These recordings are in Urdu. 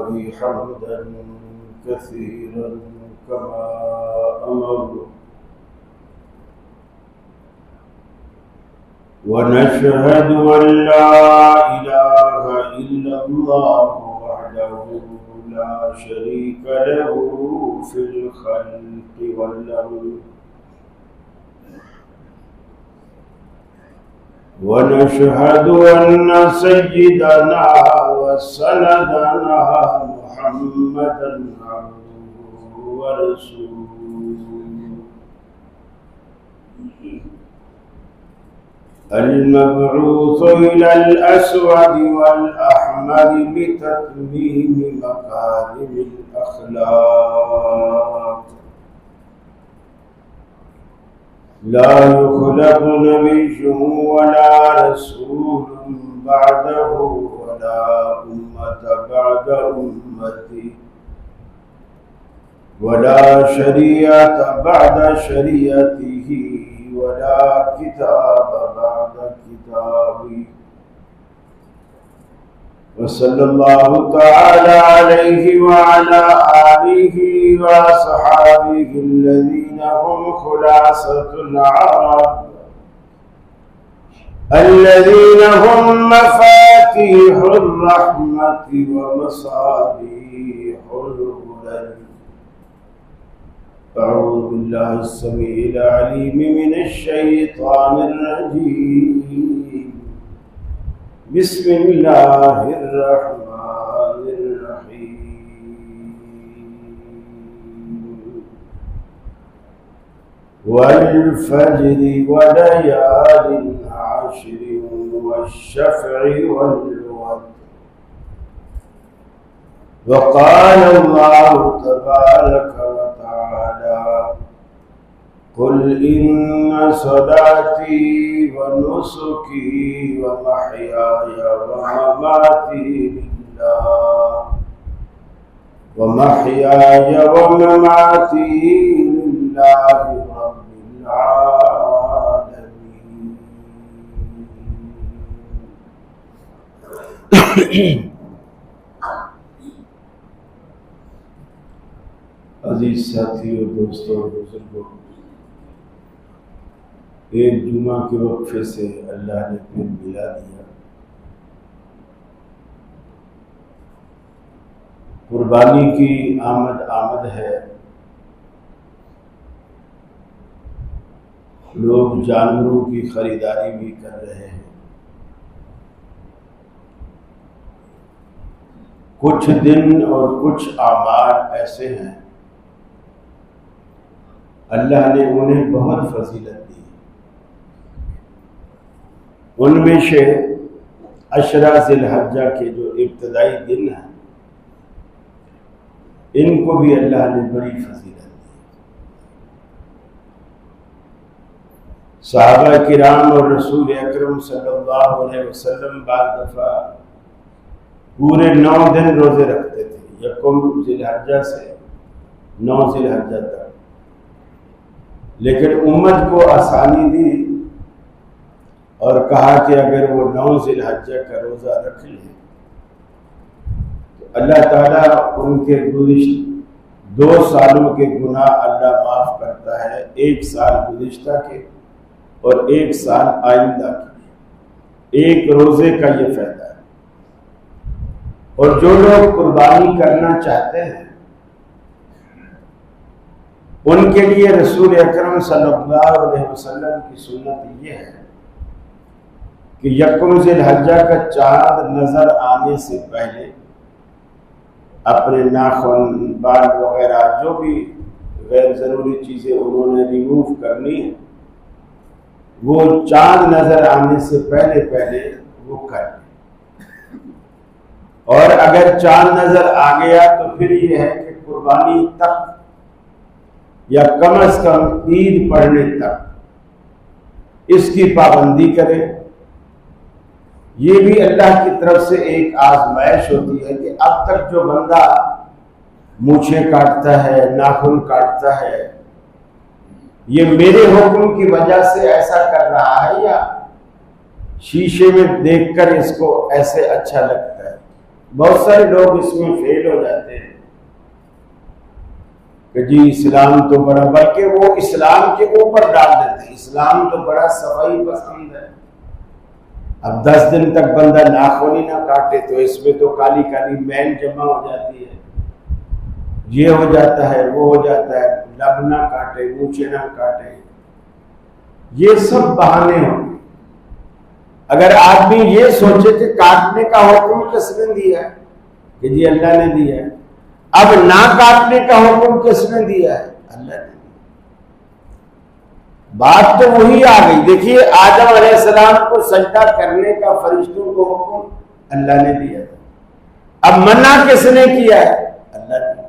لله حمدا كثيرا كما أمر ونشهد أن لا إله إلا الله وحده لا شريك له في الخلق والأمر ونشهد أن سيدنا وسندنا محمدا عبده ورسوله المبعوث إلى الأسود والأحمر بتتميم مكارم الأخلاق لا يخلق نبي ولا رسول بعده ولا أمة بعد أمته ولا شريعة بعد شريعته ولا كتاب بعد كتابه وصلى الله تعالى عليه وعلى آله وصحابه الذين هم خلاصة العرب الذين هم مفاتيح الرحمة ومصابيح الهدى. أعوذ بالله السميع العليم من الشيطان الرجيم. بسم الله الرحمن الرحيم. والفجر وليال عشر والشفع والوتر. وقال الله تبارك وتعالى قل إن صلاتي ونسكي ومحياي ومماتي لله رب العالمين. عزیز ساتھیوں، دوستوں اور بزرگوں، ایک جمعہ کے وقفے سے اللہ نے پھر ملا دیا۔ قربانی کی آمد ہے، لوگ جانوروں کی خریداری بھی کر رہے ہیں۔ کچھ دن اور کچھ اعمال ایسے ہیں اللہ نے انہیں بہت فضیلت دی۔ ان میں سے عشرہ ذی الحجہ کے جو ابتدائی دن ہیں، ان کو بھی اللہ نے بڑی فضیلت دی۔ صحابہ کرام اور رسول اکرم صلی اللہ علیہ وسلم بعض دفعہ پورے 9 دن روزے رکھتے تھے، یکم ذی الحجہ سے 9 ذی الحجہ تک، لیکن امت کو آسانی دی اور کہا کہ اگر وہ 9 ذی الحجہ کا روزہ رکھ لیں تو اللہ تعالیٰ ان کے گزشتہ 2 سالوں کے گناہ اللہ معاف کرتا ہے، 1 سال گزشتہ کے اور 1 سال آئندہ کے۔ ایک روزے کا یہ فائدہ ہے۔ اور جو لوگ قربانی کرنا چاہتے ہیں ان کے لیے رسول اکرم صلی اللہ علیہ وسلم کی سنت یہ ہے کہ یکم ذی الحجہ کا چاند نظر آنے سے پہلے اپنے ناخن، بال وغیرہ جو بھی غیر ضروری چیزیں انہوں نے ریموو کرنی ہے، وہ چاند نظر آنے سے پہلے وہ کر لیں۔ اور اگر چاند نظر آ گیا تو پھر یہ ہے کہ قربانی تک یا کم از کم عید پڑھنے تک اس کی پابندی کرے۔ یہ بھی اللہ کی طرف سے ایک آزمائش ہوتی ہے کہ اب تک جو بندہ مونچھیں کاٹتا ہے، ناخن کاٹتا ہے، یہ میرے حکم کی وجہ سے ایسا کر رہا ہے یا شیشے میں دیکھ کر اس کو ایسے اچھا لگتا ہے؟ بہت سارے لوگ اس میں فیل ہو جاتے ہیں کہ جی اسلام تو بڑا، بلکہ وہ اسلام کے اوپر ڈال دیتے ہیں اسلام تو بڑا صفائی پسند ہے. اب 10 دن تک بندہ ناخن ہی نہ کاٹے تو اس میں تو کالی کالی میل جمع ہو جاتی ہے، یہ ہو جاتا ہے وہ ہو جاتا ہے، لب نہ کاٹے مونچھیں نہ کاٹے، یہ سب بہانے ہوں. اگر آدمی یہ سوچے کہ کاٹنے کا حکم کس نے دیا ہے، کہ جی اللہ نے دیا ہے، اب نہ کاٹنے کا حکم کس نے دیا ہے، اللہ نے. بات تو وہی آ گئی. دیکھیے آدم علیہ السلام کو سجدہ کرنے کا فرشتوں کو حکم اللہ نے دیا تھا، اب منع کس نے کیا ہے، اللہ نے.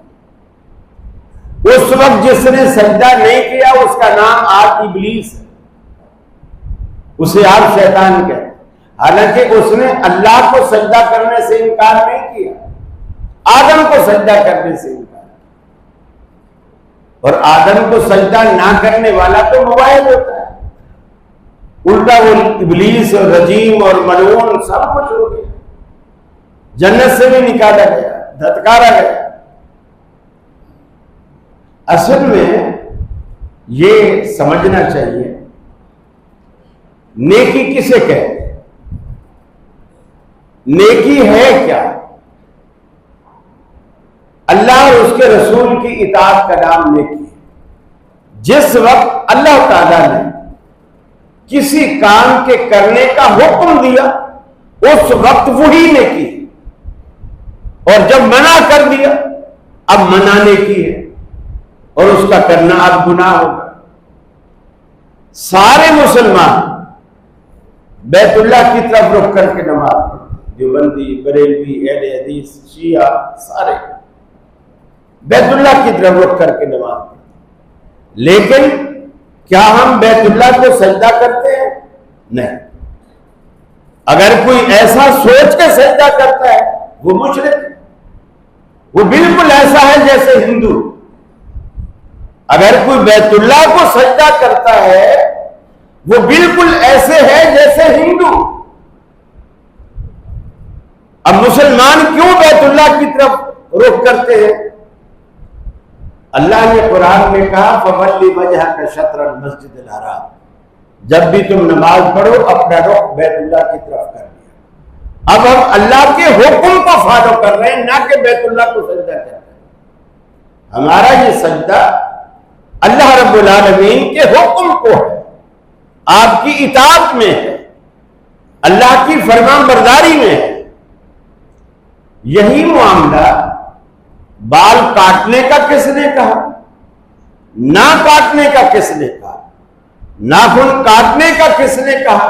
اس وقت جس نے سجدہ نہیں کیا اس کا نام آج ابلیس ہے، اسے آپ شیطان کہتے ہیں، حالانکہ اس نے اللہ کو سجدہ کرنے سے انکار نہیں کیا، آدم کو سجدہ کرنے سے انکار. اور آدم کو سجدہ نہ کرنے والا تو موائل ہوتا ہے، الٹا وہ ابلیس اور رجیم اور ملعون سب کچھ ہو گیا، جنت سے بھی نکالا گیا، دھتکارا گیا. اصل میں یہ سمجھنا چاہیے نیکی کسے کہتے ہیں، نیکی ہے کیا. اللہ اور اس کے رسول کی اطاعت کا نام نیکی ہے. جس وقت اللہ تعالیٰ نے کسی کام کے کرنے کا حکم دیا اس وقت وہی نیکی ہے، اور جب منع کر دیا اب منع نیکی ہے، اور اس کا کرنا اب گناہ ہوگا. سارے مسلمان بیت اللہ کی طرف رخ کر کے نماز پڑھتے، دیوبندی، بریلوی، اہل حدیث، شیعہ، سارے بیت اللہ کی طرف رخ کر کے نماز پڑھتے. لیکن کیا ہم بیت اللہ کو سجدہ کرتے ہیں؟ نہیں. اگر کوئی ایسا سوچ کے سجدہ کرتا ہے وہ مشرک ہے، وہ بالکل ایسا ہے جیسے ہندو. اگر کوئی بیت اللہ کو سجدہ کرتا ہے وہ بالکل ایسے ہے جیسے ہندو. اب مسلمان کیوں بیت اللہ کی طرف رخ کرتے ہیں؟ اللہ نے قرآن میں کہا فَوَلِّ وَجْهَكَ شَطْرَ الْمَسْجِدِ الْحَرَامِ، جب بھی تم نماز پڑھو اپنا رخ بیت اللہ کی طرف کر لیا. اب ہم اللہ کے حکم کو فالو کر رہے ہیں، نہ کہ بیت اللہ کو سجدہ کر رہے ہیں. ہمارا یہ سجدہ اللہ رب العالمین کے حکم کو ہے، آپ کی اطاعت میں ہے، اللہ کی فرمان برداری میں ہے. یہی معاملہ بال کاٹنے کا کس نے کہا، نہ کاٹنے کا کس نے کہا، ناخن کاٹنے کا کس نے کہا،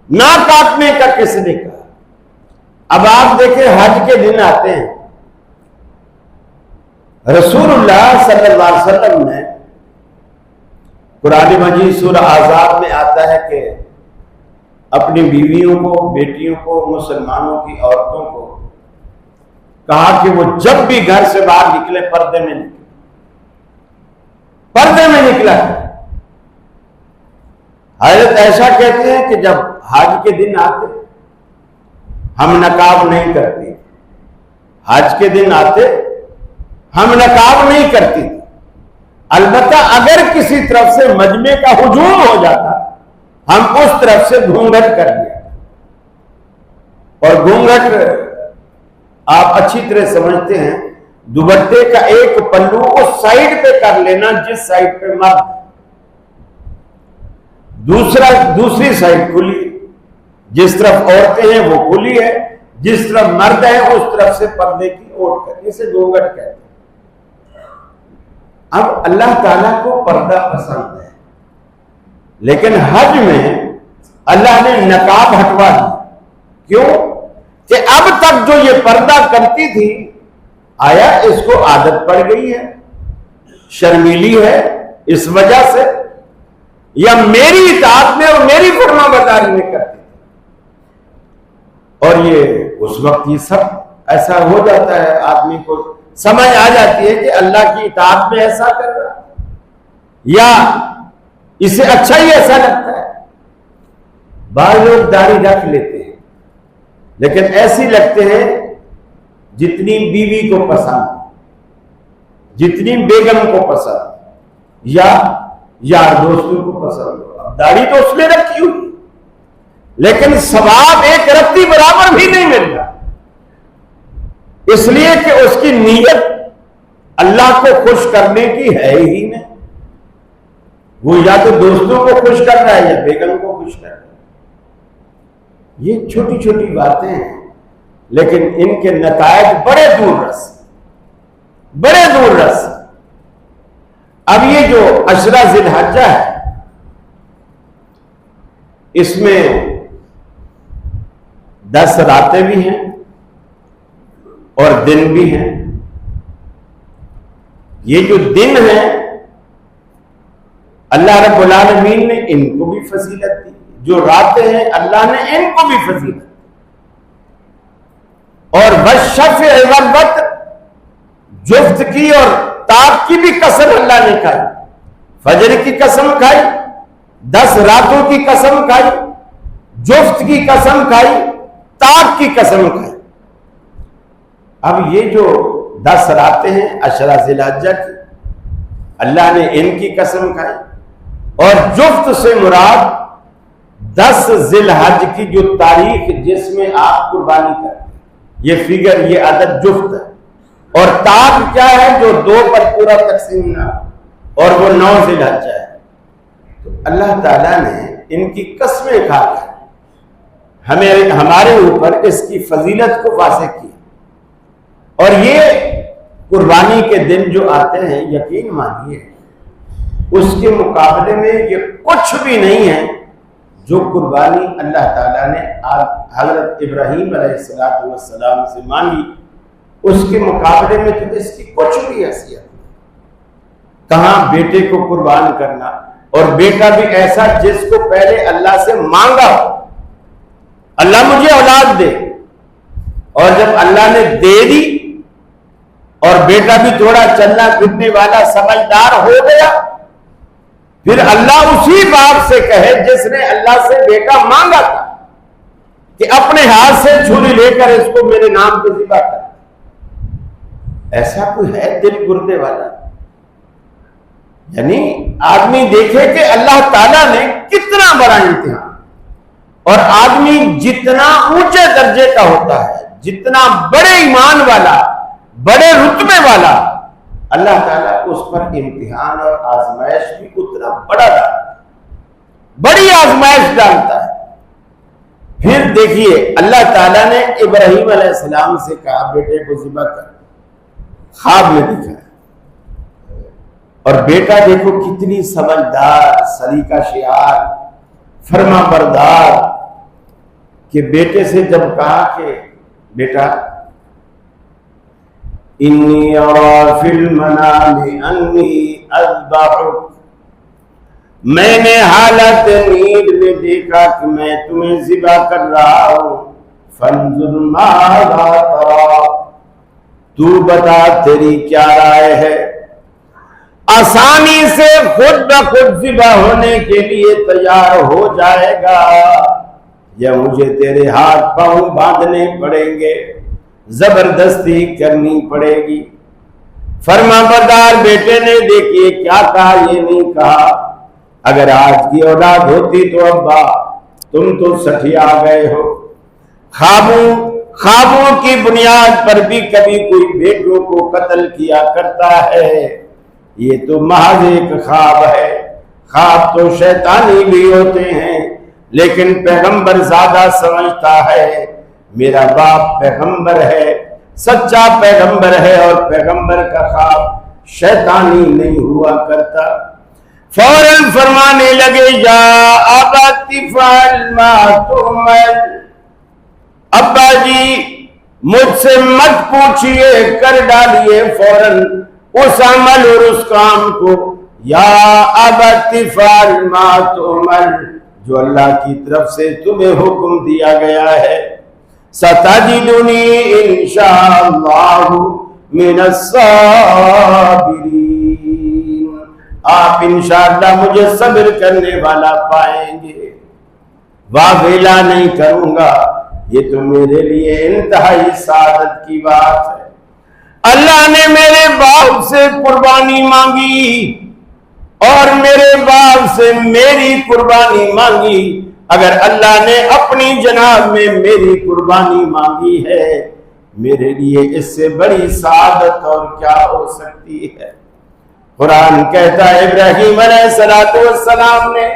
نہ کاٹنے کا کس نے کہا. اب آپ دیکھیں حج کے دن آتے ہیں، رسول اللہ صلی اللہ علیہ وسلم نے قرآن مجید سورہ احزاب میں آتا ہے کہ اپنی بیویوں کو، بیٹیوں کو، مسلمانوں کی عورتوں کو کہا کہ وہ جب بھی گھر سے باہر نکلے پردے میں نکلے، پردے میں نکلا. حضرت عائشہ کہتے ہیں کہ جب حج کے دن آتے ہم نقاب نہیں کرتے، حج کے دن آتے ہم نقاب نہیں کرتی. البتہ اگر کسی طرف سے مجمع کا ہجوم ہو جاتا ہم اس طرف سے گھونگھٹ کر لیا. اور گھونگھٹ آپ اچھی طرح سمجھتے ہیں، دوپٹے کا ایک پلو اس سائڈ پہ کر لینا جس سائڈ پہ مرد، دوسری سائڈ کھلی، جس طرف عورتیں ہیں وہ کھلی ہے، جس طرف مرد ہے اس طرف سے پردے کی اوٹ کر، اسے گھونگھٹ کہتے ہیں. اب اللہ تعالیٰ کو پردہ پسند ہے، لیکن حج میں اللہ نے نقاب ہٹوا دی. کیوں؟ کہ اب تک جو یہ پردہ کرتی تھی، آیا اس کو عادت پڑ گئی ہے، شرمیلی ہے اس وجہ سے، یا میری اطاعت میں اور میری فرما برداری میں کرتی تھی. اور یہ اس وقت یہ سب ایسا ہو جاتا ہے، آدمی کو سمجھ آ جاتی ہے کہ اللہ کی اطاعت میں ایسا کر رہا ہے، یا اسے اچھا ہی ایسا لگتا ہے. بعض لوگ داڑھی رکھ لیتے ہیں لیکن ایسی لگتے ہیں جتنی بیوی کو پسند، جتنی بیگم کو پسند یا یار دوستوں کو پسند ہو. اب داڑھی تو اس نے رکھی ہوئی لیکن ثواب ایک رتی برابر بھی نہیں مل رہا، اس لیے کہ اس کی نیت اللہ کو خوش کرنے کی ہے ہی نہیں. وہ یا تو دوستوں کو خوش کر رہا ہے یا بیگم کو خوش کر رہا ہے. یہ چھوٹی چھوٹی باتیں ہیں لیکن ان کے نتائج بڑے دور رس، بڑے دور رس. اب یہ جو عشرہ ذی الحجہ ہے اس میں 10 راتیں بھی ہیں اور دن بھی ہیں. یہ جو دن ہیں اللہ رب العالمین نے ان کو بھی فضیلت دی، جو راتیں ہیں اللہ نے ان کو بھی فضیلت دی. اور والشفع والوتر، جفت کی اور تاب کی بھی قسم اللہ نے کھائی. فجر کی قسم کھائی، 10 راتوں کی قسم کھائی، جفت کی قسم کھائی، تاب کی قسم کھائی. اب یہ جو 10 راتیں ہیں عشرہ ذی الحجہ کی، اللہ نے ان کی قسم کھائی. اور جفت سے مراد 10 ذی الحجہ کی جو تاریخ جس میں آپ قربانی کریں، یہ فگر، یہ عدد جفت ہے. اور تاب کیا ہے جو 2 پر پورا تقسیم نہ، اور وہ 9 ذی الحجہ ہے. تو اللہ تعالیٰ نے ان کی قسمیں کھا کر ہمارے اوپر اس کی فضیلت کو واضح کیا. اور یہ قربانی کے دن جو آتے ہیں یقین مانیے اس کے مقابلے میں یہ کچھ بھی نہیں ہے جو قربانی اللہ تعالیٰ نے حضرت ابراہیم علیہ السلام سے مانگی. اس کے مقابلے میں تو اس کی کچھ بھی حیثیت نہیں. کہاں بیٹے کو قربان کرنا، اور بیٹا بھی ایسا جس کو پہلے اللہ سے مانگا ہو، اللہ مجھے اولاد دے، اور جب اللہ نے دے دی اور بیٹا بھی تھوڑا چلنا پھرنے والا سمجھدار ہو گیا، پھر اللہ اسی باپ سے کہے جس نے اللہ سے بیٹا مانگا تھا کہ اپنے ہاتھ سے چھری لے کر اس کو میرے نام پہ ذبح کر. ایسا کوئی ہے دل گردے والا؟ یعنی آدمی دیکھے کہ اللہ تعالیٰ نے کتنا بڑا امتحان، اور آدمی جتنا اونچے درجے کا ہوتا ہے، جتنا بڑے ایمان والا، بڑے رتبے والا، اللہ تعالیٰ اس پر امتحان اور آزمائش بھی اتنا بڑا ڈالتا ہے، بڑی آزمائش ڈالتا ہے. پھر دیکھیے اللہ تعالیٰ نے ابراہیم علیہ السلام سے کہا بیٹے کو ذبح کر، خواب میں دکھایا. اور بیٹا دیکھو کتنی سمجھدار، سلیقہ شعار، فرما بردار، کہ بیٹے سے جب کہا کہ بیٹا انی ارا فی المنام انی اذبحک، میں نے حالت نیند میں دیکھا کہ میں تمہیں ذبح کر رہا ہوں، فانظر ماذا تری، تو بتا تیری کیا رائے ہے. آسانی سے خود بخود ذبح ہونے کے لیے تیار ہو جائے گا یا مجھے تیرے ہاتھ پاؤں باندھنے پڑیں گے، زبردستی کرنی پڑے گی. فرما بردار بیٹے نے دیکھیے کیا کہا، یہ نہیں کہا اگر آج کی اولاد ہوتی تو ابا تم تو سٹھیا گئے ہو. خوابوں کی بنیاد پر بھی کبھی کوئی بیٹوں کو قتل کیا کرتا ہے، یہ تو محض ایک خواب ہے. خواب تو شیطانی بھی ہوتے ہیں لیکن پیغمبر زیادہ سمجھتا ہے. میرا باپ پیغمبر ہے، سچا پیغمبر ہے، اور پیغمبر کا خواب شیطانی نہیں ہوا کرتا. فوراً فرمانے لگے یا ابت افعل ما تؤمر، ابا جی مجھ سے مت پوچھئے، کر ڈالیے فوراً اس عمل اور اس کام کو. یا ابت افعل ما تؤمر، جو اللہ کی طرف سے تمہیں حکم دیا گیا ہے. ستجدنی انشاءاللہ من الصابرین، آپ انشاءاللہ مجھے صبر کرنے والا پائیں گے. واویلا نہیں کروں گا، یہ تو میرے لیے انتہائی سعادت کی بات ہے۔ اللہ نے میرے باپ سے قربانی مانگی اور میرے باپ سے میری قربانی مانگی، اگر اللہ نے اپنی جناب میں میری قربانی مانگی ہے، میرے لیے اس سے بڑی سعادت اور کیا ہو سکتی ہے۔ قرآن کہتا ہے ابراہیم علیہ السلام نے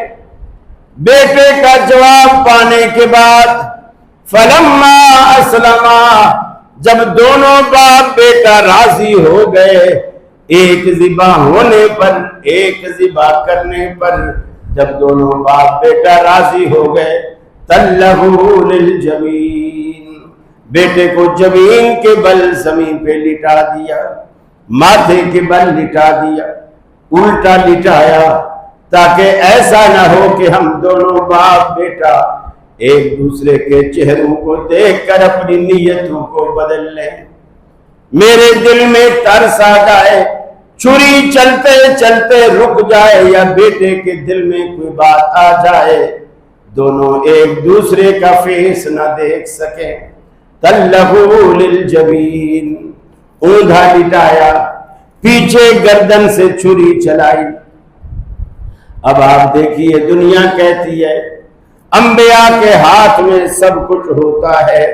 بیٹے کا جواب پانے کے بعد فلما اسلما، جب دونوں باپ بیٹا راضی ہو گئے، ایک ذبح ہونے پر، ایک ذبح کرنے پر جب دونوں باپ بیٹا راضی ہو گئے، تلہ للجبین، بیٹے کو جبین کے بل زمین پہ لٹا دیا، ماتھے کے بل لٹا دیا، الٹا لٹایا، تاکہ ایسا نہ ہو کہ ہم دونوں باپ بیٹا ایک دوسرے کے چہروں کو دیکھ کر اپنی نیتوں کو بدل لیں۔ میرے دل میں ترس آ جائے، چھری چلتے چلتے رک جائے، یا بیٹے کے دل میں کوئی بات آ جائے، دونوں ایک دوسرے کا فیس نہ دیکھ سکیں۔ تلہ للجبین، اوندھا لٹایا، پیچھے گردن سے چھری چلائی۔ اب آپ دیکھیے دنیا کہتی ہے انبیاء کے ہاتھ میں سب کچھ ہوتا ہے،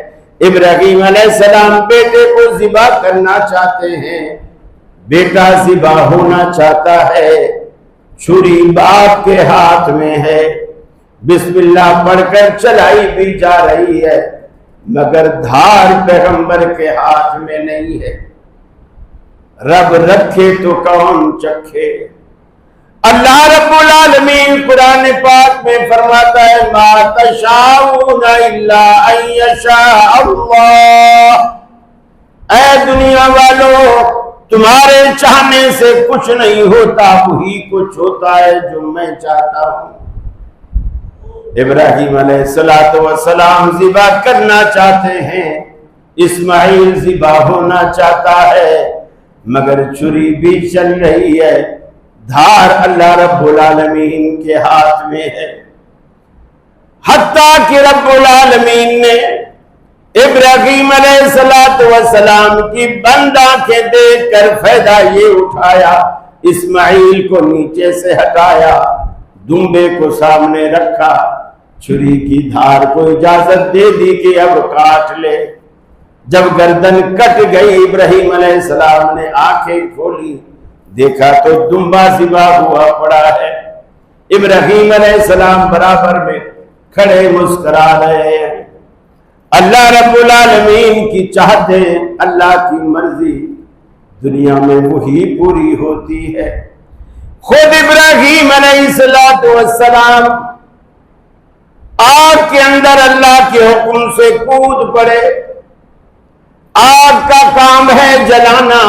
ابراہیم علیہ السلام بیٹے کو ذبح کرنا چاہتے ہیں، بیٹا ذبح ہونا چاہتا ہے، چھری باپ کے ہاتھ میں ہے، بسم اللہ پڑھ کر چلائی بھی جا رہی ہے، مگر دھار پیغمبر کے ہاتھ میں نہیں ہے۔ رب رکھے تو کون چکھے۔ اللہ رب العالمین قرآن پاک میں فرماتا ہے ما تشاءون الا ان یشاء اللہ، اے دنیا والو تمہارے چاہنے سے کچھ نہیں ہوتا، وہی کچھ ہوتا ہے جو میں چاہتا ہوں۔ ابراہیم علیہ السلام ذبح کرنا چاہتے ہیں، اسماعیل ذبح ہونا چاہتا ہے، مگر چھری بھی چل رہی ہے، دھار اللہ رب العالمین کے ہاتھ میں ہے۔ حتیٰ کہ رب العالمین نے ابراہیم علیہ السلام کی بند آنکھیں دیکھ کر فائدہ یہ اٹھایا، اسماعیل کو نیچے سے ہٹایا، دمبے کو سامنے رکھا، چھری کی دھار کو اجازت دے دی کہ اب کاٹ لے۔ جب گردن کٹ گئی ابراہیم علیہ السلام نے آنکھیں کھولی، دیکھا تو دمبا ذبح ہوا پڑا ہے۔ ابراہیم علیہ السلام برابر میں کھڑے مسکرا رہے ہیں۔ اللہ رب العالمین کی چاہتے، اللہ کی مرضی دنیا میں وہی پوری ہوتی ہے۔ خود ابراہیم علیہ السلام آگ کے اندر اللہ کے حکم سے کود پڑے، آگ کا کام ہے جلانا،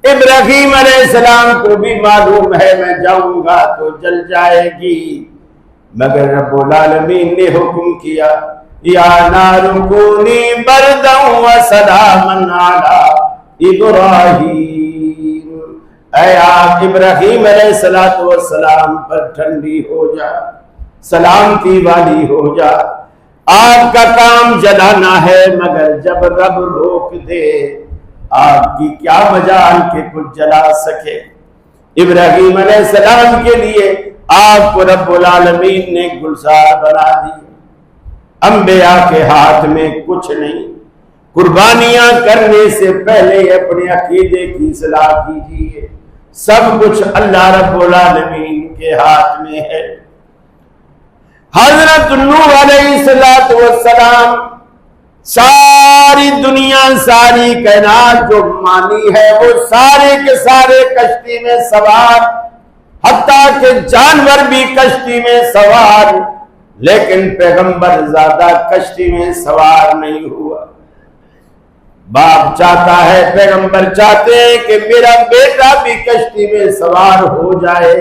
ابراہیم علیہ السلام کو بھی معلوم ہے میں جاؤں گا تو جل جائے گی، مگر رب العالمین نے حکم کیا یا نار کونی بردا وسلاما علی ابراہیم، اے آگ ابراہیم علیہ السلام پر ٹھنڈی ہو جا، سلامتی والی ہو جا۔ آگ کا کام جلانا ہے، مگر جب رب روک دے آگ کی کیا مجال کہ کچھ جلا سکے۔ ابراہیم علیہ السلام کے لیے آگ کو رب العالمین نے گلزار بنا دی۔ انبیاء کے ہاتھ میں کچھ نہیں، قربانیاں کرنے سے پہلے اپنے عقیدے کی اصلاح کیجیے، سب کچھ اللہ رب العالمین کے ہاتھ میں ہے۔ حضرت نوح علیہ السلام ساری دنیا، ساری کائنات جو مانی ہے، وہ سارے کے سارے کشتی میں سوار، حتیٰ کہ جانور بھی کشتی میں سوار، لیکن پیغمبر زیادہ کشتی میں سوار نہیں ہوا۔ باپ چاہتا ہے، پیغمبر چاہتے ہیں کہ میرا بیٹا بھی کشتی میں سوار ہو جائے،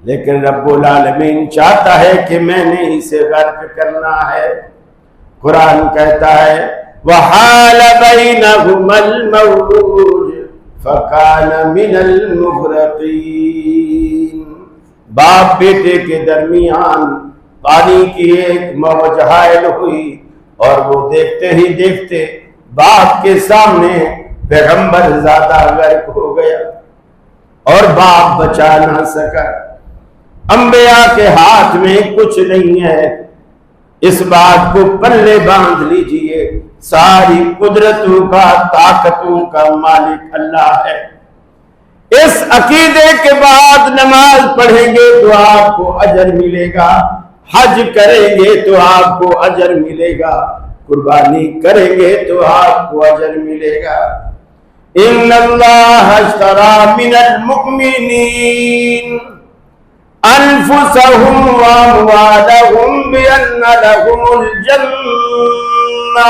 لیکن رب العالمین چاہتا ہے کہ میں نے اسے غرق کرنا ہے۔ قرآن کہتا ہے وَحَالَ بَيْنَهُمَا الْمَوْجُ فَكَانَ مِنَ الْمُغْرَقِينَ، باپ بیٹے کے درمیان پانی کی ایک موج حائل ہوئی اور وہ دیکھتے ہی دیکھتے باپ کے سامنے پیغمبر زادہ غرق ہو گیا اور باپ بچا نہ سکا۔ انبیاء کے ہاتھ میں کچھ نہیں ہے، اس بات کو پلے باندھ لیجئے، ساری قدرتوں کا طاقتوں کا مالک اللہ ہے۔ اس عقیدے کے بعد نماز پڑھیں گے تو آپ کو اجر ملے گا، حج کریں گے تو آپ کو اجر ملے گا، قربانی کریں گے تو آپ کو اجر ملے گا۔ ان اللہ اشتری من المؤمنین انفسهم واموالهم بان لهم الجنہ،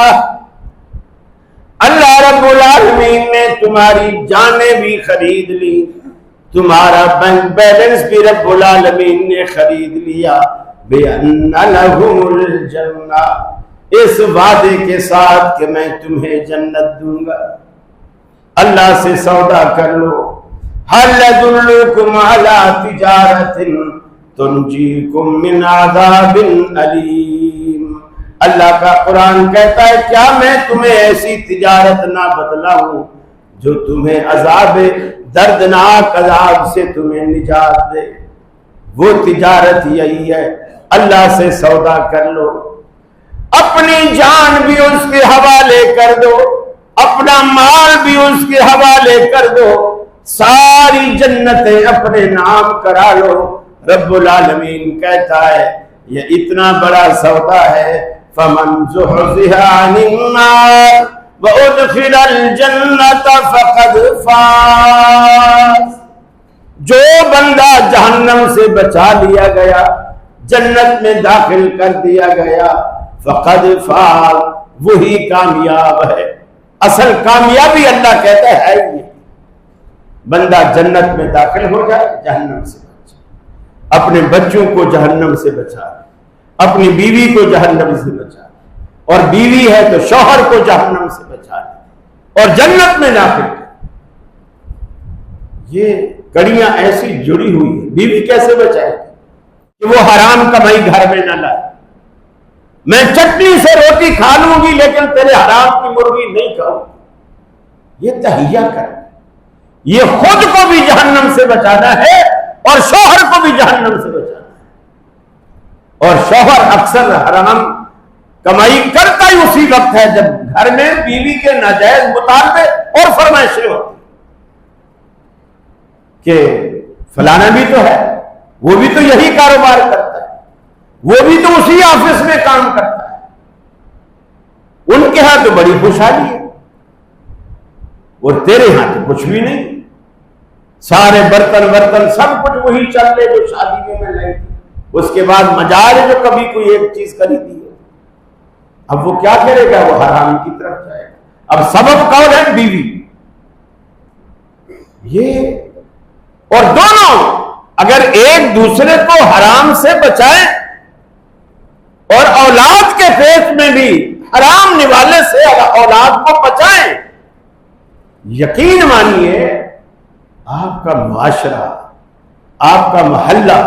اللہ رب العالمین نے تمہاری جانیں بھی خرید لی، تمہارا بینک بیلنس بھی رب العالمین نے خرید لیا، بِأَنَّ لَهُمُ الْجَنَّةَ، اس وعدے کے ساتھ کہ میں تمہیں جنت دوں گا۔ اللہ سے سودا کر لو۔ هَلْ أَدُلُّكُمْ عَلَى تِجَارَةٍ تُنْجِيكُمْ مِنْ عَذَابٍ أَلِيمٍ، اللہ کا قرآن کہتا ہے کیا میں تمہیں ایسی تجارت نہ بتلاؤں جو تمہیں عذاب دردناک عذاب سے تمہیں نجات دے؟ وہ تجارت یہی ہے، اللہ سے سودا کر لو، اپنی جان بھی اس کے حوالے کر دو، اپنا مال بھی اس کے حوالے کر دو، ساری جنتیں اپنے نام کرا لو۔ رب العالمین کہتا ہے یہ اتنا بڑا سودا ہے، فَمَنْ زُحْزِحَ عَنِ النَّارِ وَأُدْخِلَ الْجَنَّةَ فَقَدْ فَازَ، جو بندہ جہنم سے بچا لیا گیا، جنت میں داخل کر دیا گیا، فقد فاز، وہی کامیاب ہے۔ اصل کامیابی اللہ کہتا ہے یہ بندہ جنت میں داخل ہو جائے، جہنم سے بچے، اپنے بچوں کو جہنم سے بچا، اپنی بیوی کو جہنم سے بچا، اور بیوی ہے تو شوہر کو جہنم سے بچا اور جنت میں داخل کر۔ یہ کڑیاں ایسی جڑی ہوئی ہیں، بیوی کیسے بچائے کہ وہ حرام کمائی گھر میں نہ لائے؟ میں چٹنی سے روٹی کھا لوں گی لیکن تیرے حرام کی مرغی نہیں کھاؤں، یہ تہیہ کر، یہ خود کو بھی جہنم سے بچانا ہے اور شوہر کو بھی جہنم سے بچانا ہے۔ اور شوہر اکثر حرام کمائی کرتا ہی اسی وقت ہے جب گھر میں بیوی کے ناجائز مطالبے اور فرمائشیں ہوتی کہ فلانا بھی تو ہے، وہ بھی تو یہی کاروبار کرتا ہے، وہ بھی تو اسی آفس میں کام کرتا ہے، ان کے ہاں تو بڑی خوشحالی ہے اور تیرے ہاں تو کچھ بھی نہیں، سارے برتن سب کچھ وہی چل رہے جو شادی میں لائی تھی، اس کے بعد مجال جو کبھی کوئی ایک چیز خریدی ہے، اب وہ کیا کرے گا؟ وہ حرام کی طرف جائے گا۔ اب سبب کون ہے؟ بیوی۔ یہ اور دونوں اگر ایک دوسرے کو حرام سے بچائیں اور اولاد کے پیٹ میں بھی حرام نوالے سے اولاد کو بچائیں، یقین مانیے آپ کا معاشرہ، آپ کا محلہ،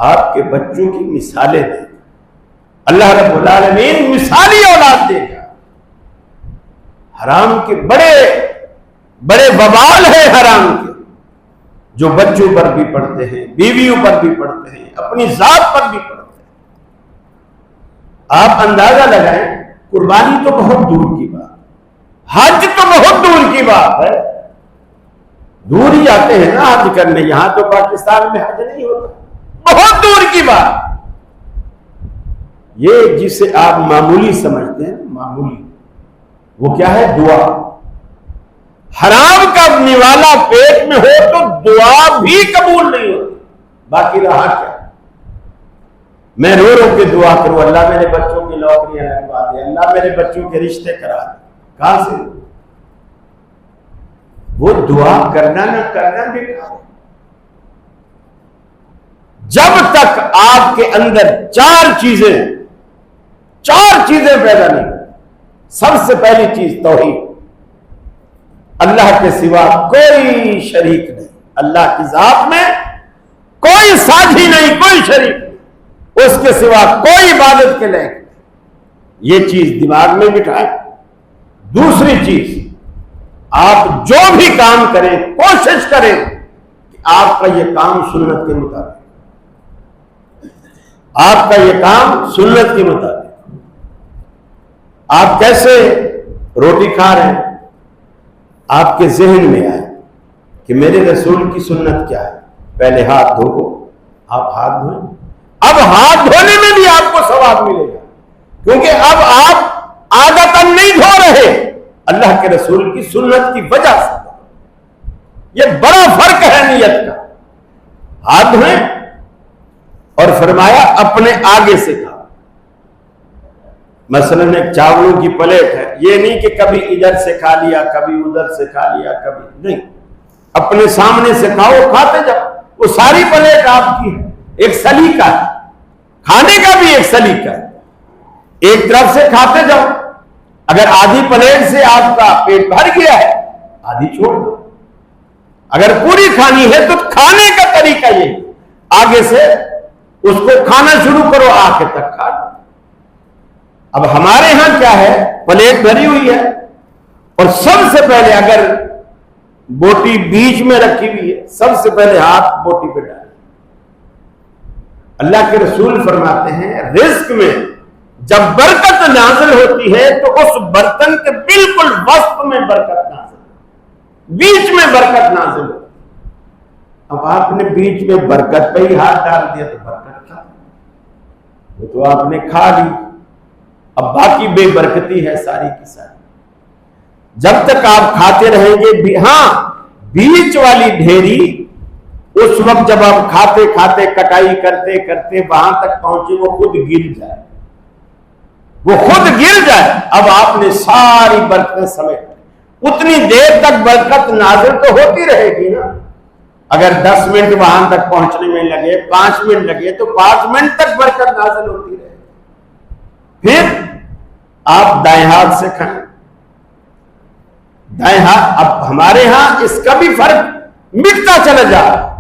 آپ کے بچوں کی مثالیں دے گا۔ اللہ رب العالمین مثالی اولاد دے گا۔ حرام کے بڑے بڑے وبال ہیں حرام کے، جو بچوں پر بھی پڑتے ہیں، بیویوں پر بھی پڑتے ہیں، اپنی ذات پر بھی پڑتے ہیں۔ آپ اندازہ لگائیں، قربانی تو بہت دور کی بات، حج تو بہت دور کی بات ہے، دور ہی جاتے ہیں نا حج کرنے، یہاں تو پاکستان میں حج نہیں ہوتا، بہت دور کی بات۔ یہ جسے آپ معمولی سمجھتے ہیں، معمولی، وہ کیا ہے؟ دعا۔ حرام کا نوالا پیٹ میں ہو تو دعا بھی قبول نہیں ہوتی، باقی رہا کیا؟ میں رو رو کے دعا کروں اللہ میرے بچوں کی نوکریاں لگوا دے، اللہ میرے بچوں کے رشتے کرا دے، کہاں سے؟ وہ دعا کرنا نہ کرنا بیکار ہے۔ جب تک آپ کے اندر چار چیزیں پیدا نہیں، سب سے پہلی چیز توحید، اللہ کے سوا کوئی شریک نہیں، اللہ کی ذات میں کوئی ساتھی نہیں، کوئی شریک نہیں، اس کے سوا کوئی عبادت کے لائق نہیں، یہ چیز دماغ میں بٹھائیں۔ دوسری چیز، آپ جو بھی کام کریں کوشش کریں کہ آپ کا یہ کام سنت کے مطابق، آپ کا یہ کام سنت کے مطابق۔ آپ کیسے روٹی کھا رہے ہیں، آپ کے ذہن میں آئے کہ میرے رسول کی سنت کیا ہے، پہلے ہاتھ دھو، آپ ہاتھ دھوئیں۔ اب ہاتھ دھونے میں بھی آپ کو ثواب ملے گا، کیونکہ اب آپ عادتاً نہیں دھو رہے، اللہ کے رسول کی سنت کی وجہ سے۔ یہ بڑا فرق ہے نیت کا۔ ہاتھ دھوئیں اور فرمایا اپنے آگے سے کھاؤ۔ مثلا ایک چاولوں کی پلیٹ ہے، یہ نہیں کہ کبھی ادھر سے کھا لیا، کبھی ادھر سے کھا لیا، کبھی نہیں، اپنے سامنے سے کھاؤ، کھاتے جاؤ۔ وہ ساری پلیٹ آپ کی ہے، ایک سلیقہ ہے، کھانے کا بھی ایک سلیقہ ہے، ایک طرف سے کھاتے جاؤ۔ اگر آدھی پلیٹ سے آپ کا پیٹ بھر گیا ہے، آدھی چھوڑ دو۔ اگر پوری کھانی ہے تو کھانے کا طریقہ یہ، آگے سے اس کو کھانا شروع کرو، آخر تک کھا دو۔ اب ہمارے ہاں کیا ہے، پلیٹ بھری ہوئی ہے اور سب سے پہلے اگر بوٹی بیچ میں رکھی ہوئی ہے، سب سے پہلے ہاتھ بوٹی پہ ڈالیں۔ اللہ کے رسول فرماتے ہیں رزق میں جب برکت نازل ہوتی ہے تو اس برتن کے بالکل وسط میں برکت نازل ہوتی ہے، بیچ میں برکت نازل ہوتی ہے۔ اب آپ نے بیچ میں برکت پہ ہی ہاتھ ڈال دیا تو برکت کیا، وہ تو آپ نے کھا لی، اب باقی بے برکتی ہے ساری کی ساری۔ جب تک آپ کھاتے رہیں گے، ہاں بیچ والی ڈھیری اس وقت جب آپ کھاتے کھاتے کٹائی کرتے کرتے وہاں تک پہنچے، وہ خود گر جائے، وہ خود گر جائے، اب آپ نے ساری برکتیں سمیٹ۔ اتنی دیر تک برکت نازل تو ہوتی رہے گی نا۔ اگر 10 منٹ وہاں تک پہنچنے میں لگے، 5 منٹ لگے تو 5 منٹ تک برکت نازل ہوتی رہے۔ پھر آپ دائیں ہاتھ سے کھائیں، دائیں ہاتھ۔ اب ہمارے ہاں اس کا بھی فرق مٹتا چلا جا رہا ہے۔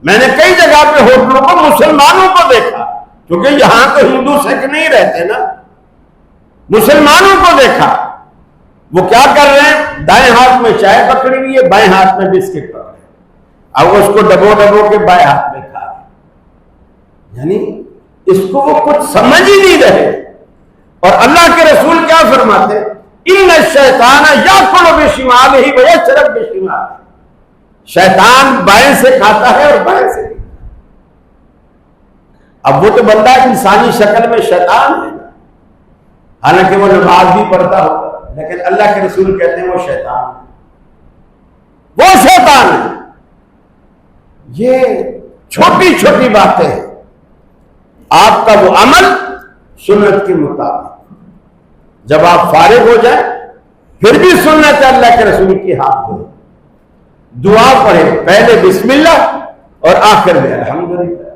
میں نے کئی جگہ پہ ہوٹلوں کو مسلمانوں کو دیکھا، کیونکہ یہاں تو ہندو سکھ نہیں رہتے نا، مسلمانوں کو دیکھا، وہ کیا کر رہے ہیں، دائیں ہاتھ میں چائے پکڑی ہوئی ہے، بائیں ہاتھ میں بسکٹ پکڑے، اب اس کو ڈبو ڈبو کے بائیں ہاتھ میں کھا رہے، یعنی اس کو وہ کچھ سمجھ ہی نہیں رہے۔ اور اللہ کے رسول کیا فرماتے ہیں، ان الشیطان یاکل بشمالہ ویشرب بشمالہ، شیطان بائیں سے کھاتا ہے اور بائیں سے۔ اب وہ تو بندہ انسانی شکل میں شیطان ہے، حالانکہ وہ نماز بھی پڑھتا ہوگا، لیکن اللہ کے رسول کہتے ہیں وہ شیطان ہے، وہ شیطان ہے۔ یہ چھوٹی چھوٹی باتیں ہیں، آپ کا وہ عمل سنت کے مطابق۔ جب آپ فارغ ہو جائیں پھر بھی سنت ہے اللہ کے رسول کی، ہاتھ دھوئیں، دعا پڑھیں، پہلے بسم اللہ اور آخر میں الحمدللہ،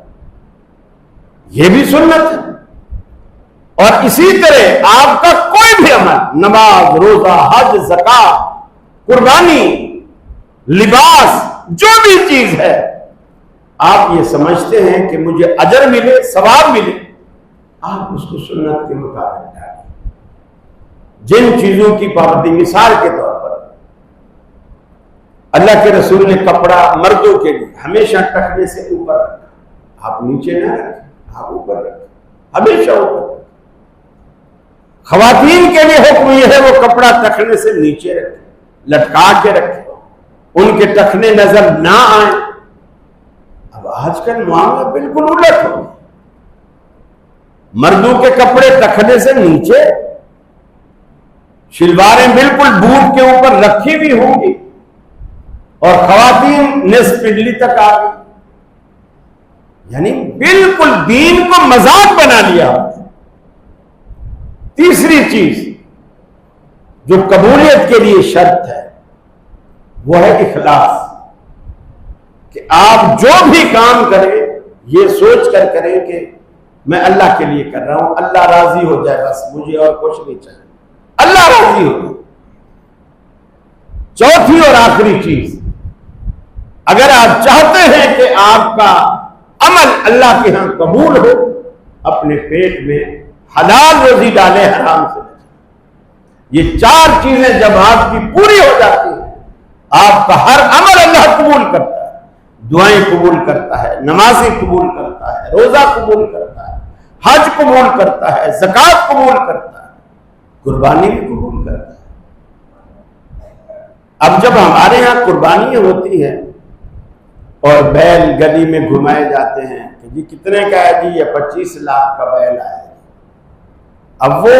یہ بھی سنت ہے۔ اور اسی طرح آپ کا کوئی بھی عمل، نماز، روزہ، حج، زکات، قربانی، لباس، جو بھی چیز ہے، آپ یہ سمجھتے ہیں کہ مجھے اجر ملے، ثواب ملے، آپ اس کو سنت کے مطابق ڈالیں۔ جن چیزوں کی پابندی، مثال کے طور پر اللہ کے رسول نے کپڑا مردوں کے لیے ہمیشہ ٹخنے سے اوپر رکھا، آپ نیچے نہ رکھیں، آپ اوپر رکھیں، ہمیشہ اوپر رکھیں۔ خواتین کے لیے حکم یہ ہے وہ کپڑا ٹخنے سے نیچے رکھیں، لٹکا کے رکھیں، ان کے ٹخنے نظر نہ آئیں۔ اب آج کل معاملہ بالکل الٹ ہو، مردوں کے کپڑے ٹخنے سے نیچے، شلواریں بالکل بوٹ کے اوپر رکھی بھی ہوں گی، اور خواتین نصف پنڈلی تک آ گئی، یعنی بالکل دین کو مذاق بنا لیا۔ تیسری چیز جو قبولیت کے لیے شرط ہے وہ ہے اخلاص، کہ آپ جو بھی کام کریں یہ سوچ کر کریں کہ میں اللہ کے لیے کر رہا ہوں، اللہ راضی ہو جائے، بس مجھے اور کچھ نہیں چاہیے، اللہ راضی ہو جائے۔ چوتھی اور آخری چیز، اگر آپ چاہتے ہیں کہ آپ کا عمل اللہ کے ہاں قبول ہو، اپنے پیٹ میں حلال روزی ڈالیں، حرام سے بچیں۔ یہ 4 چیزیں جب آپ کی پوری ہو جاتی ہیں، آپ کا ہر عمل اللہ قبول کرتا ہے، دعائیں قبول کرتا ہے، نمازیں قبول کرتا ہے، روزہ قبول کرتا ہے، حج قبول کرتا ہے، زکوٰۃ قبول کرتا ہے، قربانی بھی قبول کرتا ہے۔ اب جب ہمارے ہاں قربانیاں ہوتی ہیں اور بیل گلی میں گھمائے جاتے ہیں کہ جی کتنے کا ہے جی، یہ 25 لاکھ کا بیل آیا ہے، اب وہ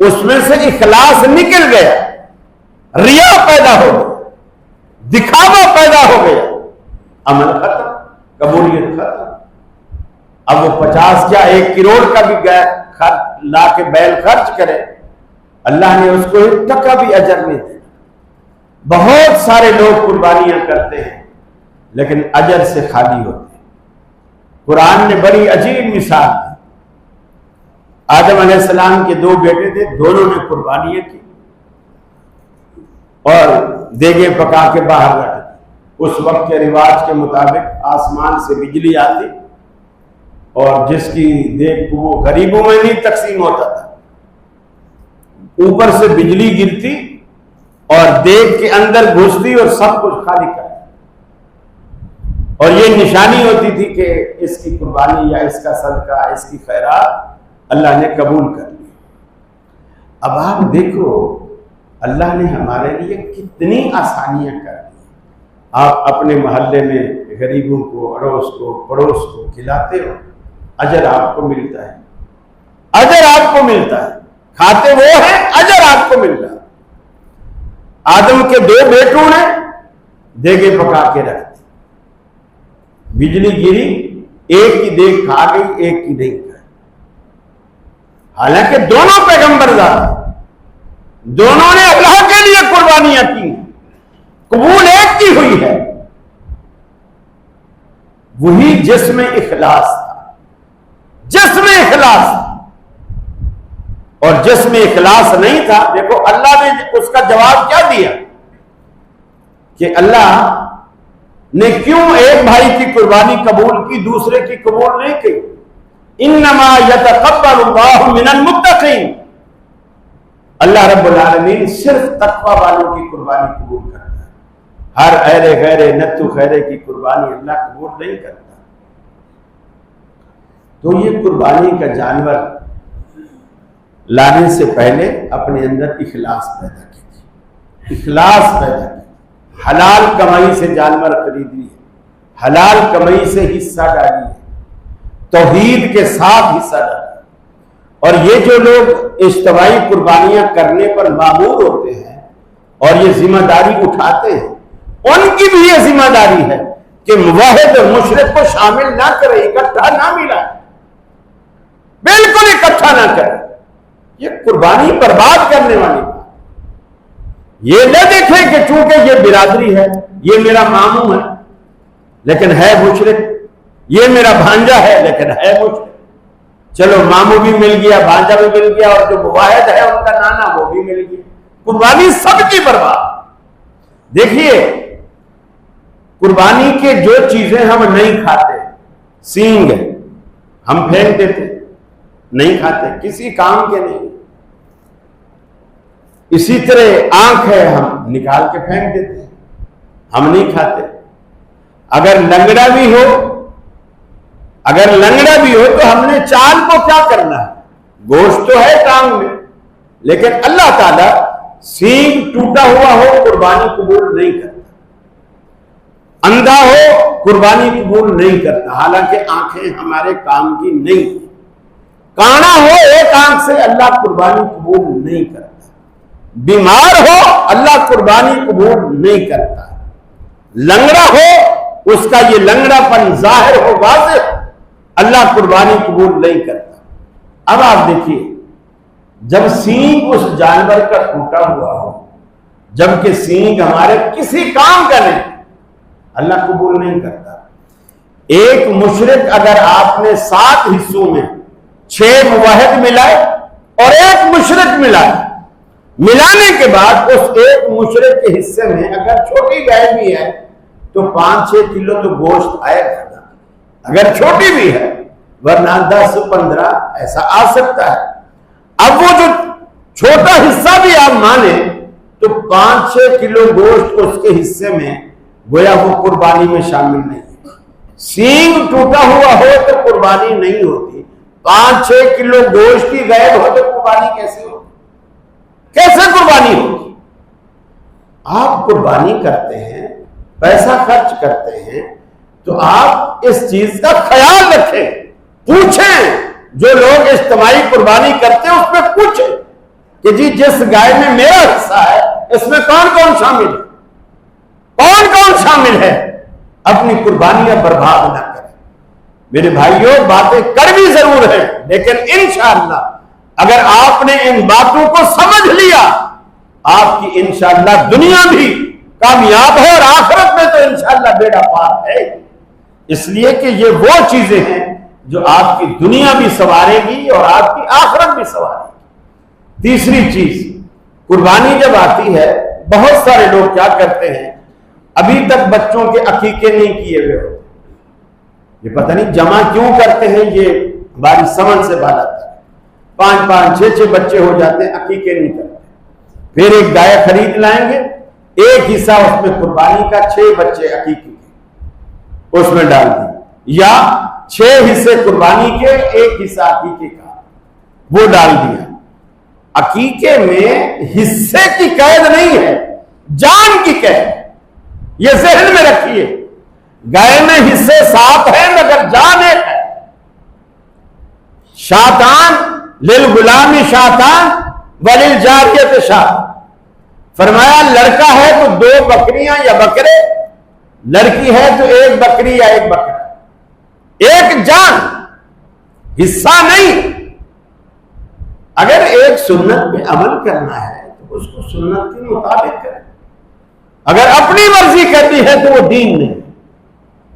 اس میں سے اخلاص نکل گیا، ریا پیدا ہو گیا، دکھاوا پیدا ہو گیا، عمل ختم، قبولیت ختم۔ اب وہ 50 کیا 1 کروڑ کا بھی لا کے بیل خرچ کرے، اللہ نے اس کو 1 ٹکا بھی اجر نہیں دیا۔ بہت سارے لوگ قربانیاں کرتے ہیں لیکن اجر سے خالی ہوتے ہیں۔ قرآن نے بڑی عجیب مثال دی۔ آدم علیہ السلام کے 2 بیٹے تھے، دونوں نے قربانیاں کی اور دیگیں پکا کے باہر رکھ دی۔ اس وقت کے رواج کے مطابق آسمان سے بجلی آتی اور جس کی دیگ وہ غریبوں میں نہیں تقسیم ہوتا تھا، اوپر سے بجلی گرتی اور دیگ کے اندر گھستی اور سب کچھ خالی کر دی، اور یہ نشانی ہوتی تھی کہ اس کی قربانی یا اس کا صدقہ، اس کی خیرات اللہ نے قبول کر لی۔ اب آپ دیکھو اللہ نے ہمارے لیے کتنی آسانیاں کر دی۔ آپ اپنے محلے میں غریبوں کو، اڑوس کو، پڑوس کو کھلاتے ہو، اجر آپ کو ملتا ہے، اجر آپ کو ملتا ہے، کھاتے وہ ہیں، اجر آپ کو مل رہا ہے۔ آدم کے 2 بیٹوں نے دیگیں پکا کے رکھ دی، بجلی گری، ایک کی دیگ کھا گئی، ایک کی نہیں کھائی، حالانکہ دونوں پیغمبر ذات ہیں، دونوں نے اللہ کے لیے قربانیاں کی، قبول ایک کی ہوئی ہے، وہی جس میں اخلاص تھا، جس میں اخلاص تھا۔ اور جس میں اخلاص نہیں تھا، دیکھو اللہ نے اس کا جواب کیا دیا کہ اللہ نے کیوں ایک بھائی کی قربانی قبول کی، دوسرے کی قبول نہیں کی؟ انما یتقبل اللہ من المتقین، اللہ رب العالمین صرف تقوی والوں کی قربانی قبول کرتا ہے، ہر ایرے غیرے نتو خیرے کی قربانی اللہ قبول نہیں کرتا۔ تو یہ قربانی کا جانور لانے سے پہلے اپنے اندر اخلاص پیدا کیجیے، اخلاص پیدا کیجیے، حلال کمائی سے جانور خرید لیے، حلال کمائی سے حصہ ڈالیے، توحید کے ساتھ حصہ ڈالیے۔ اور یہ جو لوگ اجتماعی قربانیاں کرنے پر مامور ہوتے ہیں اور یہ ذمہ داری اٹھاتے ہیں، ان کی بھی یہ ذمہ داری ہے کہ موحد اور مشرک کو شامل نہ کرے، اکٹھا نہ ملائے، بالکل اکٹھا نہ کرے۔ یہ قربانی برباد کرنے والی بات۔ یہ نہ دیکھیں کہ چونکہ یہ برادری ہے، یہ میرا ماموں ہے لیکن ہے مشرک، یہ میرا بھانجا ہے لیکن ہے مشرک، چلو ماموں بھی مل گیا، بھانجا بھی مل گیا، اور جو مواحد ہے ان کا نانا وہ بھی مل گیا، قربانی سب کی برباد۔ دیکھیے قربانی کے جو چیزیں ہم نہیں کھاتے، سینگ ہم پھینک دیتے، نہیں کھاتے، کسی کام کے نہیں۔ اسی طرح آنکھ ہے، ہم نکال کے پھینک دیتے ہیں، ہم نہیں کھاتے۔ اگر لنگڑا بھی ہو، اگر لنگڑا بھی ہو تو ہم نے چال کو کیا کرنا ہے؟ گوشت تو ہے ٹانگ میں، لیکن اللہ تعالیٰ سینگ ٹوٹا ہوا ہو قربانی قبول نہیں کرتا، اندھا ہو قربانی قبول نہیں کرتا، حالانکہ آنکھیں ہمارے کام کی نہیں، کانا ہو ایک آنکھ سے اللہ قربانی قبول نہیں کرتا، بیمار ہو اللہ قربانی قبول نہیں کرتا، لنگڑا ہو اس کا یہ لنگڑا پن ظاہر ہو واضح، اللہ قربانی قبول نہیں کرتا۔ اب آپ دیکھیے جب سینگ اس جانور کا ٹوٹا ہوا ہو، جبکہ سینگ ہمارے کسی کام کا نہیں، اللہ قبول نہیں کرتا۔ ایک مشرک اگر آپ نے 7 حصوں میں 6 موحد ملائے اور ایک مشرک ملائے، ملانے کے بعد اس ایک مشرک کے حصے میں اگر چھوٹی گائے بھی ہے تو 5-6 کلو تو گوشت آئے گا، اگر چھوٹی بھی ہے ورنہ 10-15 ایسا آ سکتا ہے۔ اب وہ جو چھوٹا حصہ بھی آپ مانیں تو 5-6 کلو گوشت اس کے حصے میں گویا وہ قربانی میں شامل نہیں ہے۔ سینگ ٹوٹا ہوا ہو تو قربانی نہیں ہوتی، 5-6 کلو گوشت ہی غائب ہو تو قربانی کیسے ہوگی؟ کیسے قربانی ہوگی؟ آپ قربانی کرتے ہیں، پیسہ خرچ کرتے ہیں تو آپ اس چیز کا خیال رکھیں، پوچھیں، جو لوگ اجتماعی قربانی کرتے ہیں اس میں پوچھیں کہ جی جس گائے میں میرا حصہ ہے اس میں کون کون شامل ہے، کون کون شامل ہے، اپنی قربانیاں برباد نہ کریں۔ میرے بھائیوں، باتیں کڑوی ضرور ہیں لیکن انشاءاللہ اگر آپ نے ان باتوں کو سمجھ لیا آپ کی انشاءاللہ دنیا بھی کامیاب ہے اور آخرت میں تو انشاءاللہ بیڑا پار ہے، اس لیے کہ یہ وہ چیزیں ہیں جو آپ کی دنیا بھی سنوارے گی اور آپ کی آخرت بھی سنوارے گی۔ تیسری چیز، قربانی جب آتی ہے بہت سارے لوگ کیا کرتے ہیں، ابھی تک بچوں کے عقیقے نہیں کیے ہوئے ہوتے، یہ پتہ نہیں جمع کیوں کرتے ہیں، یہ ہماری سمجھ سے باہر آتا ہے۔ 5-5 6-6 بچے ہو جاتے ہیں، عقیقے نہیں کرتے، پھر ایک گائے خرید لائیں گے، ایک حصہ اس میں قربانی کا، 6 بچے عقیقے کے اس میں ڈال دیں، یا 6 حصے قربانی کے، ایک حصہ عقیقے کا وہ ڈال دیا۔ عقیقے میں حصے کی قید نہیں ہے، جان کی قید، یہ ذہن میں رکھیے۔ گائے میں حصے 7 ہیں مگر جان ایک ہے۔ شاتان للغلام شاتان وللجاریۃ شاۃ، فرمایا لڑکا ہے تو 2 بکریاں یا بکرے، لڑکی ہے تو 1 بکری یا 1 بکرا، ایک جان، حصہ نہیں۔ اگر ایک سنت پہ عمل کرنا ہے تو اس کو سنت کے مطابق کریں، اگر اپنی مرضی کرتی ہے تو وہ دین نہیں۔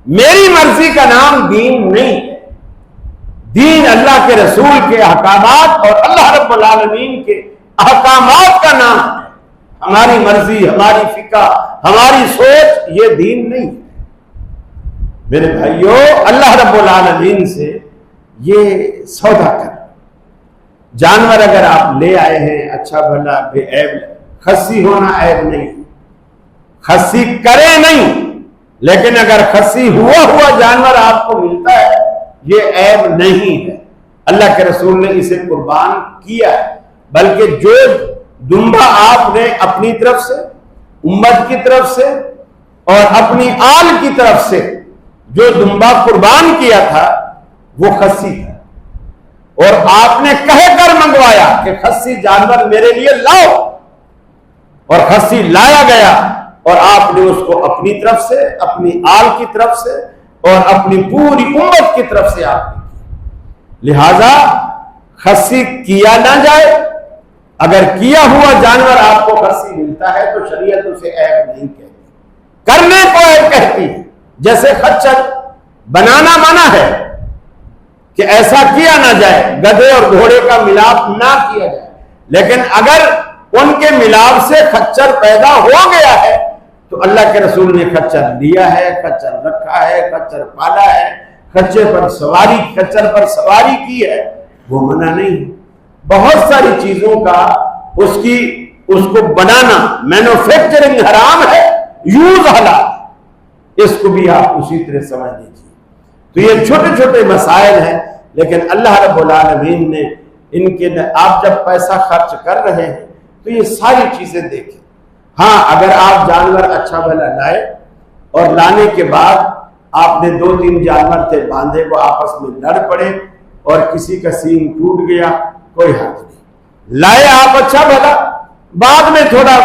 میری مرضی کا نام دین نہیں ہے، دین اللہ کے رسول کے احکامات اور اللہ رب العالمین کے احکامات کا نام ہے۔ ہماری مرضی، ہماری فقہ، ہماری سوچ یہ دین نہیں ہے۔ میرے بھائیوں، اللہ رب العالمین سے یہ سودا کر، جانور اگر آپ لے آئے ہیں اچھا بھلا بے عیب، خصی ہونا عیب نہیں، خصی کرے نہیں، لیکن اگر خصی ہوا جانور آپ کو ملتا ہے یہ عیب نہیں ہے، اللہ کے رسول نے اسے قربان کیا ہے۔ بلکہ جو دمبا آپ نے اپنی طرف سے، امت کی طرف سے اور اپنی آل کی طرف سے جو دمبا قربان کیا تھا وہ خصی تھا، اور آپ نے کہہ کر منگوایا کہ خصی جانور میرے لیے لاؤ، اور خصی لایا گیا، اور آپ نے اس کو اپنی طرف سے، اپنی آل کی طرف سے اور اپنی پوری امت کی طرف سے آپ نے کی۔ لہذا خصی کیا نہ جائے، اگر کیا ہوا جانور آپ کو خصی ملتا ہے تو شریعت اسے عیب نہیں کہتی، کرنے کو عیب کہتی ہے۔ جیسے خچر بنانا منع ہے کہ ایسا کیا نہ جائے، گدھے اور گھوڑے کا ملاپ نہ کیا جائے، لیکن اگر ان کے ملاپ سے خچر پیدا ہو گیا ہے تو اللہ کے رسول نے خچر لیا ہے، خچر رکھا ہے، خچر پالا ہے، خچر پر سواری کی ہے، وہ منع نہیں ہے۔ بہت ساری چیزوں کا اس کو بنانا، مینوفیکچرنگ حرام ہے، یوز حلال، اس کو بھی آپ اسی طرح سمجھ لیجیے۔ تو یہ چھوٹے چھوٹے مسائل ہیں، لیکن اللہ رب العالمین نے ان کے، آپ جب پیسہ خرچ کر رہے ہیں تو یہ ساری چیزیں دیکھیں۔ ہاں، اگر آپ جانور اچھا بھلا لائے اور لانے کے بعد آپ نے 2-3 جانور تھے باندھے، وہ آپس میں لڑ پڑے اور کسی کا سینگ ٹوٹ گیا، کوئی حرج نہیں۔ لائے آپ اچھا بھلا، بعد میں تھوڑا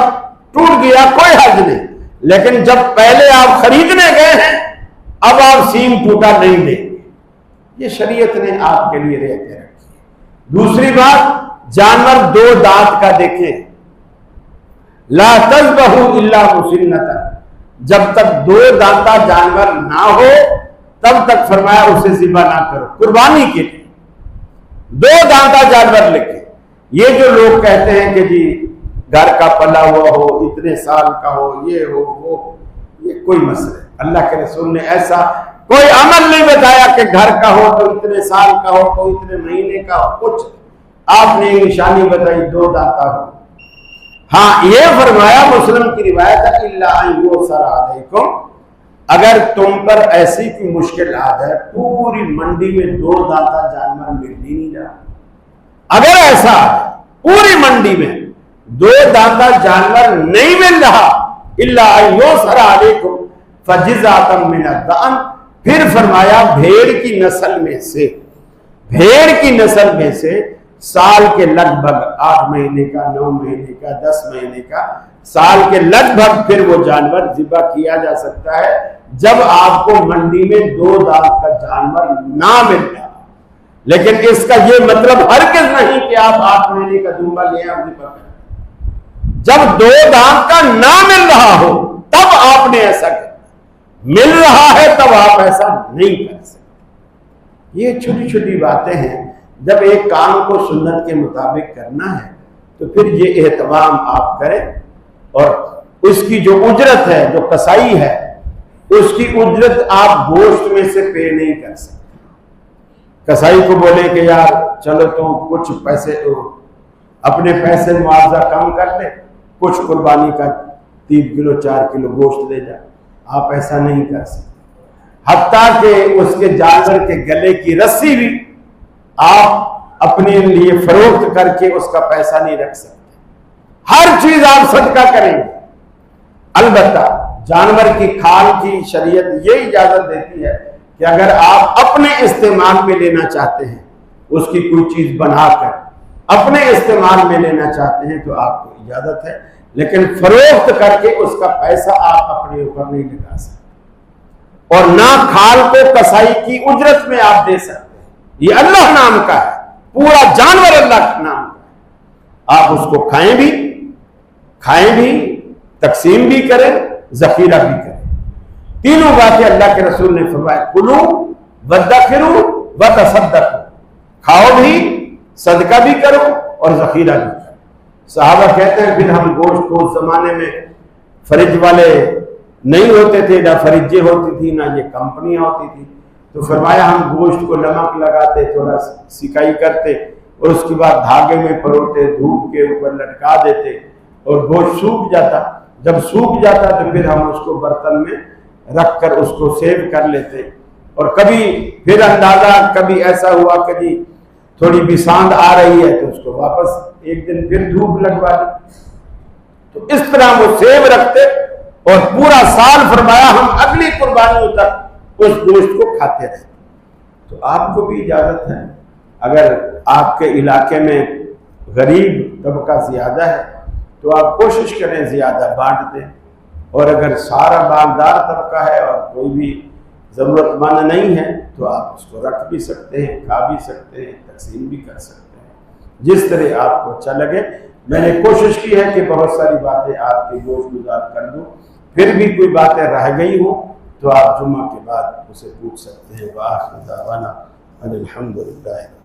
ٹوٹ گیا، کوئی حرج نہیں، لیکن جب پہلے آپ خریدنے گئے ہیں اب آپ سینگ ٹوٹا نہیں دیں گے، یہ شریعت نے آپ کے لیے رعایت رکھی۔ دوسری بات، جانور 2 دانت کا دیکھیں، لا تذبحوا الا مسنۃ، جب تک 2 دانتا جانور نہ ہو تب تک فرمایا اسے ذبح نہ کرو، قربانی کے لیے 2 دانتا جانور لکھے۔ یہ جو لوگ کہتے ہیں کہ جی گھر کا پلا ہوا ہو، اتنے سال کا ہو، یہ ہو وہ، یہ کوئی مسئلہ ہے، اللہ کے رسول نے ایسا کوئی عمل نہیں بتایا کہ گھر کا ہو تو اتنے سال کا ہو تو اتنے مہینے کا ہو، کچھ آپ نے نشانی بتائی 2 دانتا ہو۔ ہاں یہ فرمایا مسلم کی روایت ہے الا ان یؤثر علیکم، اگر تم پر ایسی کوئی مشکل آ جائے پوری منڈی میں 2 دانتا جانور مل ہی نہیں رہا، اگر ایسا پوری منڈی میں 2 دانتا جانور نہیں مل رہا الا ان یؤثر علیکم فجزۃ من الضأن، پھر فرمایا بھیڑ کی نسل میں سے، بھیڑ کی نسل میں سے سال کے لگ بھگ 8 مہینے کا، 9 مہینے کا، 10 مہینے کا، سال کے لگ بھگ پھر وہ جانور ذبح کیا جا سکتا ہے جب آپ کو منڈی میں 2 دانت کا جانور نہ مل رہا۔ لیکن اس کا یہ مطلب ہرگز نہیں کہ آپ 8 مہینے کا دمبا لے آؤ ذبح کریں۔ جب 2 دانت کا نہ مل رہا ہو تب آپ نے ایسا کرنا، مل رہا ہے تب آپ ایسا نہیں کر سکتے۔ یہ چھوٹی چھوٹی باتیں ہیں، جب ایک کام کو سنت کے مطابق کرنا ہے تو پھر یہ اہتمام آپ کریں، اور اس کی جو اجرت ہے، جو کسائی ہے، اس کی اجرت آپ گوشت میں سے پے نہیں کر سکتے۔ کسائی کو بولے کہ یار چلو تم کچھ پیسے اپنے پیسے معاوضہ کم کر لے، کچھ قربانی کا 3 کلو 4 کلو گوشت لے جا، آپ ایسا نہیں کر سکتے۔ حتیٰ کہ اس کے جانور کے گلے کی رسی بھی آپ اپنے لیے فروخت کر کے اس کا پیسہ نہیں رکھ سکتے، ہر چیز آپ صدقہ کریں گے۔ البتہ جانور کی کھال کی شریعت یہ اجازت دیتی ہے کہ اگر آپ اپنے استعمال میں لینا چاہتے ہیں، اس کی کوئی چیز بنا کر اپنے استعمال میں لینا چاہتے ہیں تو آپ کو اجازت ہے، لیکن فروخت کر کے اس کا پیسہ آپ اپنے اوپر نہیں لگا سکتے، اور نہ کھال کو کسائی کی اجرت میں آپ دے سکتے ہیں۔ یہ اللہ نام کا ہے، پورا جانور اللہ کا نام کا ہے، آپ اس کو کھائیں بھی، تقسیم بھی کریں، ذخیرہ بھی کریں۔ تینوں باتیں اللہ کے رسول نے فرمایا، کلو وادخروا وتصدقوا، کھاؤ بھی، صدقہ بھی کرو اور ذخیرہ بھی کرو۔ صحابہ کہتے ہیں پھر ہم گوشت کو اس زمانے میں فریج والے نہیں ہوتے تھے، نہ فریجیں ہوتی تھی، نہ یہ کمپنیاں ہوتی تھی، تو فرمایا ہم گوشت کو نمک لگاتے، تھوڑا سکائی کرتے، اور اس کے بعد دھاگے میں پروتے، دھوپ کے اوپر لٹکا دیتے، اور گوشت سوکھ جاتا۔ جب سوکھ جاتا تو پھر ہم اس کو برتن میں رکھ کر اس کو سیو کر لیتے، اور کبھی پھر اندازہ کبھی ایسا ہوا کہ جی تھوڑی بساند آ رہی ہے تو اس کو واپس ایک دن پھر دھوپ لگوا دی، تو اس طرح وہ سیو رکھتے، اور پورا سال فرمایا ہم اگلی قربانیوں تک اس گوشت کو کھاتے رہتے۔ تو آپ کو بھی اجازت ہے، اگر آپ کے علاقے میں غریب طبقہ زیادہ ہے تو آپ کوشش کریں زیادہ بانٹ دیں، اور اگر سارا مالدار طبقہ ہے اور کوئی بھی ضرورت مند نہیں ہے تو آپ اس کو رکھ بھی سکتے ہیں، کھا بھی سکتے ہیں، تقسیم بھی کر سکتے ہیں، جس طرح آپ کو اچھا لگے۔ میں نے کوشش کی ہے کہ بہت ساری باتیں آپ کی گوش گزار کر دوں، پھر بھی کوئی باتیں رہ گئی ہوں تو آپ جمعہ کے بعد اسے پوچھ سکتے ہیں۔ وآخر دعوانا ان الحمد للہ۔